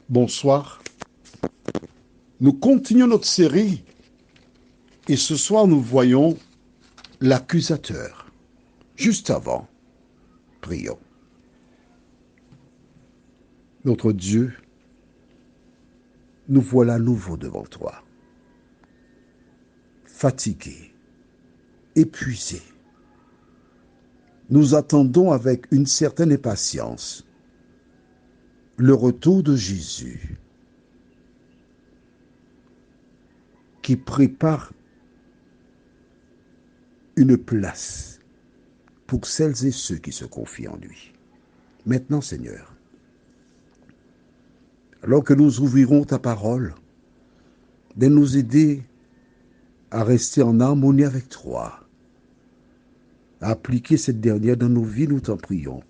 Bonsoir. Nous continuons notre série et ce soir nous voyons l'accusateur. Juste avant, prions. Notre Dieu, nous voilà nouveau devant toi, fatigués, épuisés. Nous attendons avec une certaine impatience le retour de Jésus qui prépare une place pour celles et ceux qui se confient en lui. Maintenant, Seigneur, alors que nous ouvrirons ta parole, de nous aider à rester en harmonie avec toi, à appliquer cette dernière dans nos vies, nous t'en prions.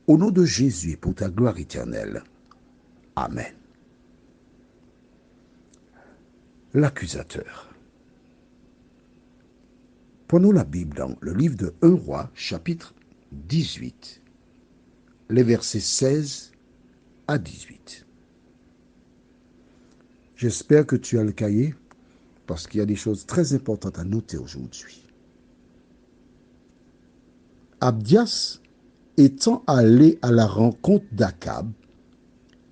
Au nom de Jésus et pour ta gloire éternelle. Amen. L'accusateur. Prenons la Bible dans le livre de 1 Roi, chapitre 18, les versets 16 à 18. J'espère que tu as le cahier, parce qu'il y a des choses très importantes à noter aujourd'hui. Abdias étant allé à la rencontre d'Akab,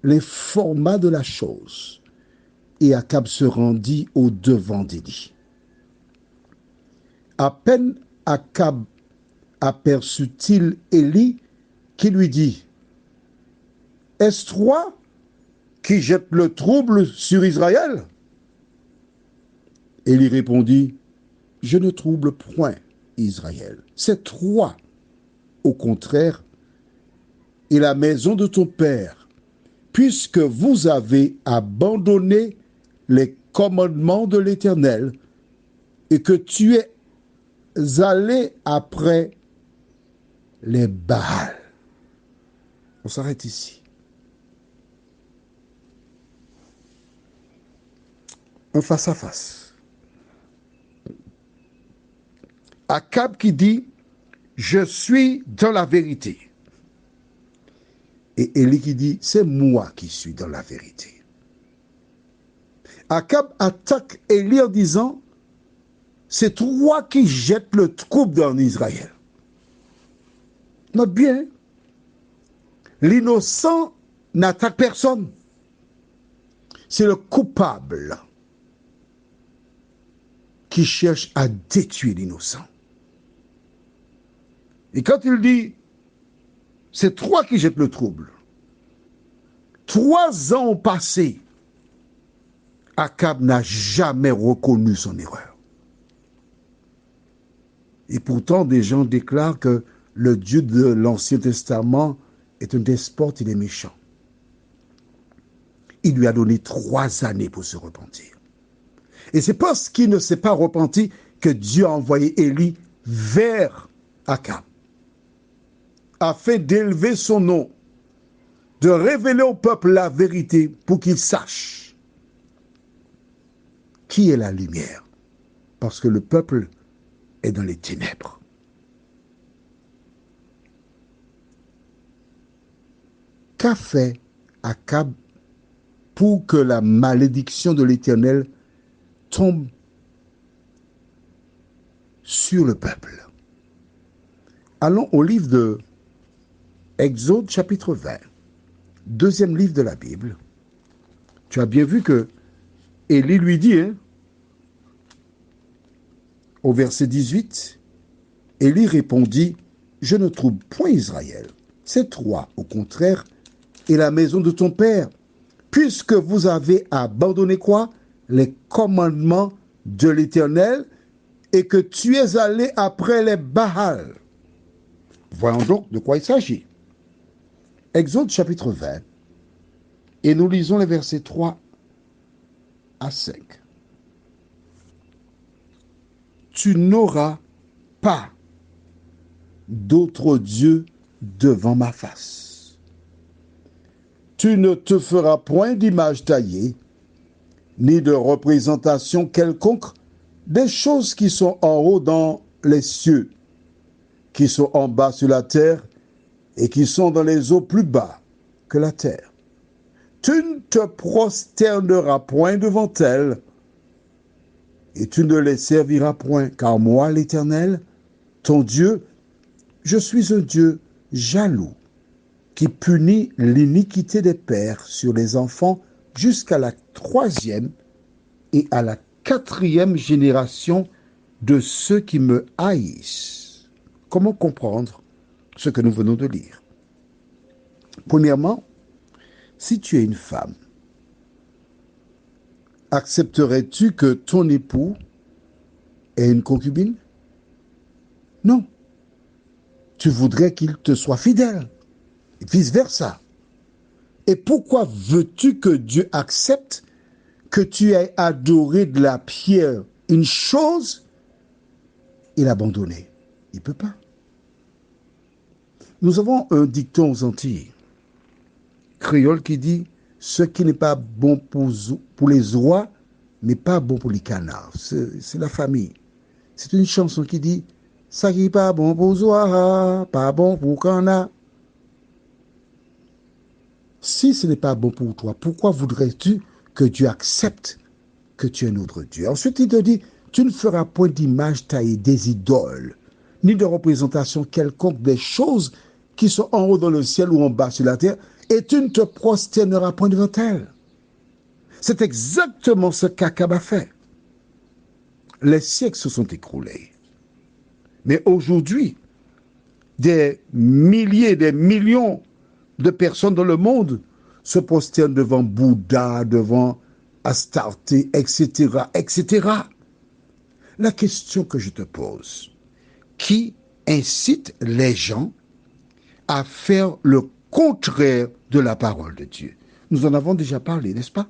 l'informa de la chose, et Akab se rendit au devant d'Élie. À peine Akab aperçut-il Élie qui lui dit « Est-ce toi qui jette le trouble sur Israël ?» Élie répondit « Je ne trouble point Israël, c'est toi, au contraire, et la maison de ton père, puisque vous avez abandonné les commandements de l'Éternel et que tu es allé après les Baals. » On s'arrête ici. Un face-à-face. Akab qui dit « Je suis dans la vérité ». Et Élie qui dit « C'est moi qui suis dans la vérité ». Akab attaque Élie en disant « C'est toi qui jettes le trouble dans Israël ». Note bien, l'innocent n'attaque personne. C'est le coupable qui cherche à détruire l'innocent. Et quand il dit « C'est toi qui jettes le trouble », 3 ans ont passé, Akab n'a jamais reconnu son erreur. Et pourtant, des gens déclarent que le Dieu de l'Ancien Testament est un despote, il est méchant. Il lui a donné 3 années pour se repentir. Et c'est parce qu'il ne s'est pas repenti que Dieu a envoyé Élie vers Akab, afin d'élever son nom, de révéler au peuple la vérité pour qu'il sache qui est la lumière, parce que le peuple est dans les ténèbres. Qu'a fait Akab pour que la malédiction de l'Éternel tombe sur le peuple? Allons au livre de Exode chapitre 20, deuxième livre de la Bible. Tu as bien vu que Élie lui dit, au verset 18, Élie répondit « Je ne trouble point Israël, c'est toi, au contraire, et la maison de ton père, puisque vous avez abandonné quoi? Les commandements de l'Éternel, et que tu es allé après les Baals. » Voyons donc de quoi il s'agit. Exode chapitre 20, et nous lisons les versets 3 à 5. Tu n'auras pas d'autre Dieu devant ma face. Tu ne te feras point d'image taillée, ni de représentation quelconque des choses qui sont en haut dans les cieux, qui sont en bas sur la terre, et qui sont dans les eaux plus bas que la terre. tu ne te prosterneras point devant elles, et tu ne les serviras point, car moi, l'Éternel, ton Dieu, je suis un Dieu jaloux, qui punit l'iniquité des pères sur les enfants jusqu'à la 3e et à la 4e génération de ceux qui me haïssent. Comment comprendre ce que nous venons de lire? Premièrement, si tu es une femme, accepterais-tu que ton époux ait une concubine? Non. Tu voudrais qu'il te soit fidèle, et vice-versa. Et pourquoi veux-tu que Dieu accepte que tu aies adoré de la pierre une chose et l'abandonner? Il ne peut pas. Nous avons un dicton aux Antilles, créole, qui dit « ce qui n'est pas bon pour les oies n'est pas bon pour les canards ». C'est la famille. C'est une chanson qui dit « ça qui n'est pas bon pour les oies, pas bon pour les canards ». Si ce n'est pas bon pour toi, pourquoi voudrais-tu que Dieu accepte que tu es un autre Dieu? Ensuite, il te dit, tu ne feras point d'image taillée des idoles, ni de représentation quelconque des choses qui sont en haut dans le ciel ou en bas sur la terre, et tu ne te prosterneras point devant elles. C'est exactement ce qu'Akab a fait. Les siècles se sont écoulés. Mais aujourd'hui, des milliers, des millions de personnes dans le monde se prosternent devant Bouddha, devant Astarté, etc., etc. La question que je te pose, qui incite les gens à faire le contraire de la parole de Dieu? Nous en avons déjà parlé, n'est-ce pas?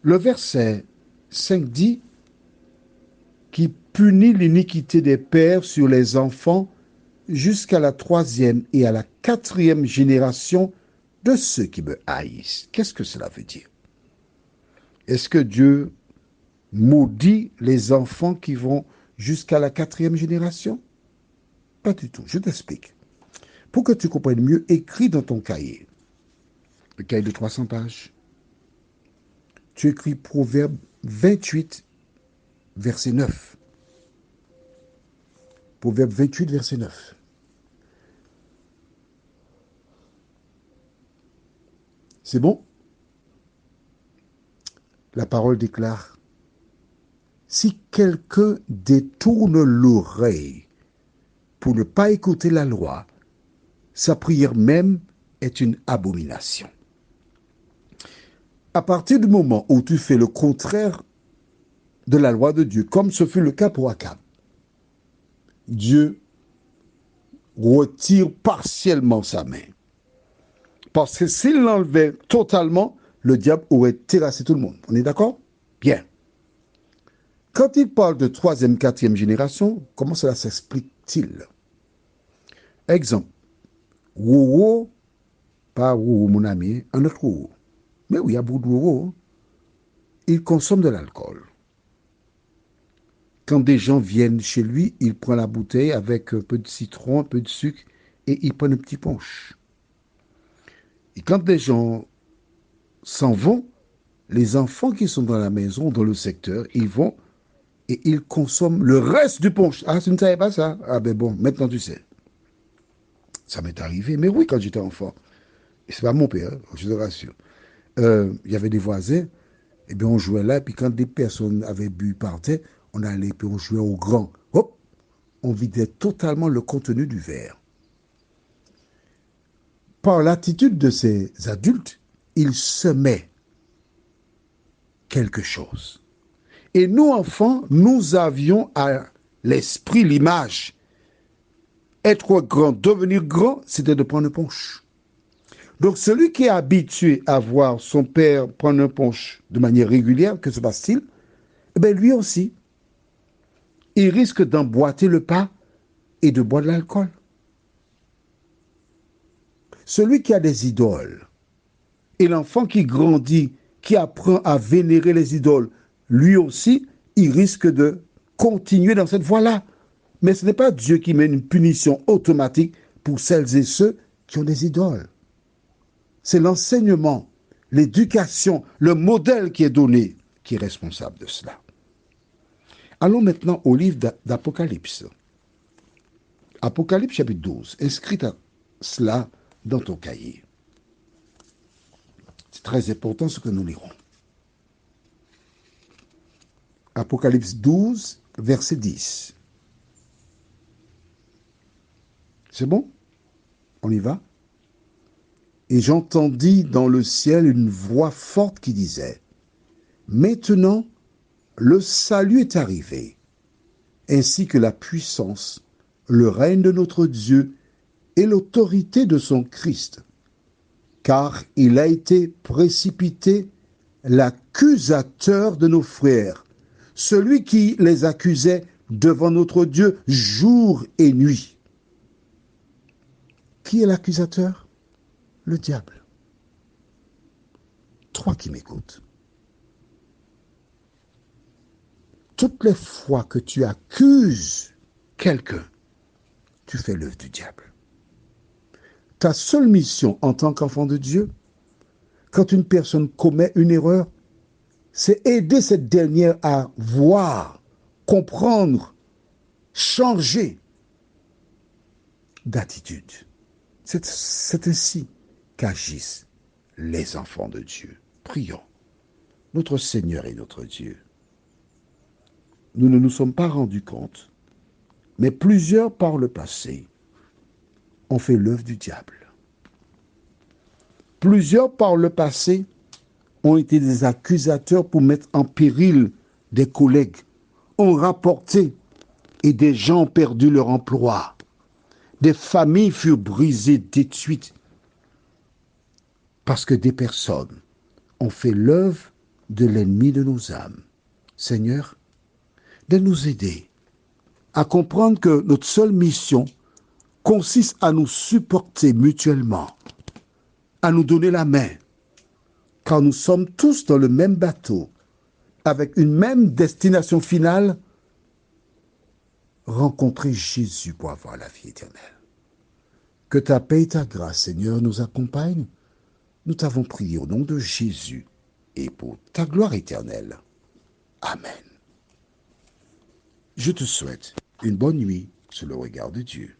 Le verset 5 dit qui punit l'iniquité des pères sur les enfants jusqu'à la 3e et à la 4e génération de ceux qui me haïssent. Qu'est-ce que cela veut dire? Est-ce que Dieu maudit les enfants qui vont jusqu'à la 4e génération? Pas du tout. Je t'explique. Pour que tu comprennes mieux, écris dans ton cahier, le cahier de 300 pages, tu écris Proverbe 28, verset 9. Proverbe 28, verset 9. C'est bon? La parole déclare, si quelqu'un détourne l'oreille pour ne pas écouter la loi, sa prière même est une abomination. À partir du moment où tu fais le contraire de la loi de Dieu, comme ce fut le cas pour Akab, Dieu retire partiellement sa main. Parce que s'il l'enlevait totalement, le diable aurait terrassé tout le monde. On est d'accord? Bien. Quand il parle de 3e, 4e génération, comment cela s'explique-t-il? Exemple. Wowo, pas Wowo mon ami, un autre Wowo. Mais oui, il y a beaucoup de Wowo. Il consomme de l'alcool. Quand des gens viennent chez lui, il prend la bouteille avec un peu de citron, un peu de sucre, et il prend un petit punch. Et quand des gens s'en vont, les enfants qui sont dans la maison, dans le secteur, ils vont et ils consomment le reste du punch. Ah, tu ne savais pas ça? Ah ben bon, maintenant tu sais. Ça m'est arrivé, mais oui, quand j'étais enfant. Et c'est pas mon père, je te rassure. Il y avait des voisins, et bien on jouait là, et puis quand des personnes avaient bu, partaient, on allait, puis on jouait au grand. Hop, on vidait totalement le contenu du verre. Par l'attitude de ces adultes, ils semaient quelque chose. Et nous, enfants, nous avions à l'esprit l'image. Être grand, devenir grand, c'était de prendre un punch. Donc, celui qui est habitué à voir son père prendre un punch de manière régulière, que se passe-t-il? Eh bien, lui aussi, il risque d'emboîter le pas et de boire de l'alcool. Celui qui a des idoles, et l'enfant qui grandit, qui apprend à vénérer les idoles, lui aussi, il risque de continuer dans cette voie-là. Mais ce n'est pas Dieu qui met une punition automatique pour celles et ceux qui ont des idoles. c'est l'enseignement, l'éducation, le modèle qui est donné qui est responsable de cela. Allons maintenant au livre d'Apocalypse. Apocalypse chapitre 12. Inscris cela dans ton cahier. C'est très important ce que nous lirons. Apocalypse 12, verset 10. C'est bon? On y va? Et j'entendis dans le ciel une voix forte qui disait, « Maintenant, le salut est arrivé, ainsi que la puissance, le règne de notre Dieu et l'autorité de son Christ, car il a été précipité l'accusateur de nos frères, celui qui les accusait devant notre Dieu jour et nuit. » Qui est l'accusateur? Le diable. Toi qui m'écoutes. Toutes les fois que tu accuses quelqu'un, tu fais l'œuvre du diable. Ta seule mission en tant qu'enfant de Dieu, quand une personne commet une erreur, c'est aider cette dernière à voir, comprendre, changer d'attitude. C'est ainsi qu'agissent les enfants de Dieu. Prions. Notre Seigneur et notre Dieu, nous ne nous sommes pas rendus compte, mais plusieurs par le passé ont fait l'œuvre du diable. Plusieurs par le passé ont été des accusateurs pour mettre en péril des collègues, ont rapporté et des gens ont perdu leur emploi. Des familles furent brisées, détruites, parce que des personnes ont fait l'œuvre de l'ennemi de nos âmes. Seigneur, de nous aider à comprendre que notre seule mission consiste à nous supporter mutuellement, à nous donner la main, car nous sommes tous dans le même bateau, avec une même destination finale, rencontrer Jésus pour avoir la vie éternelle. Que ta paix et ta grâce, Seigneur, nous accompagnent. Nous t'avons prié au nom de Jésus et pour ta gloire éternelle. Amen. Je te souhaite une bonne nuit sous le regard de Dieu.